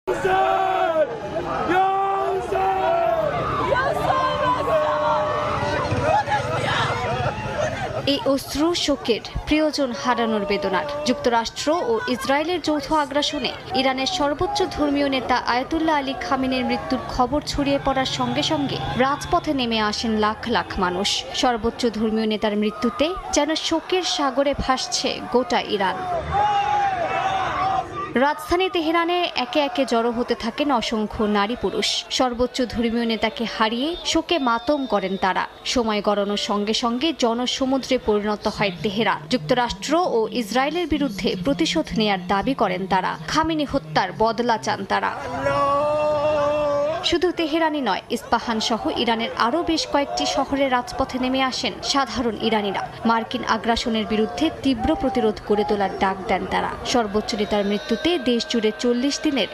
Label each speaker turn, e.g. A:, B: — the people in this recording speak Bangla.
A: এই অশ্রু শোকের প্রিয়জন হারানোর বেদনার। যুক্তরাষ্ট্র ও ইসরায়েলের যৌথ আগ্রাসনে ইরানের সর্বোচ্চ ধর্মীয় নেতা আয়াতুল্লাহ আলী খামেনির মৃত্যুর খবর ছড়িয়ে পড়ার সঙ্গে সঙ্গে রাজপথে নেমে আসেন লাখ লাখ মানুষ। সর্বোচ্চ ধর্মীয় নেতার মৃত্যুতে যেন শোকের সাগরে ভাসছে গোটা ইরান। রাজধানী তেহরানে একে একে জড়ো হতে থাকেন অসংখ্য নারী পুরুষ। সর্বোচ্চ ধর্মীয় নেতাকে হারিয়ে শোকে মাতম করেন তারা। সময় গড়ানোর সঙ্গে সঙ্গে জনসমুদ্রে পরিণত হয় তেহরান। যুক্তরাষ্ট্র ও ইসরায়েলের বিরুদ্ধে প্রতিশোধ নেয়ার দাবি করেন তারা। খামেনি হত্যার বদলা চান তারা। শুধু তেহরানই নয়, ইস্পাহান সহ ইরানের আরও বেশ কয়েকটি শহরে রাজপথে নেমে আসেন সাধারণ ইরানিরা। মার্কিন আগ্রাসনের বিরুদ্ধে তীব্র প্রতিরোধ গড়ে তোলার ডাক দেন তারা। সর্বোচ্চ নেতার মৃত্যুতে দেশ জুড়ে 40 দিনের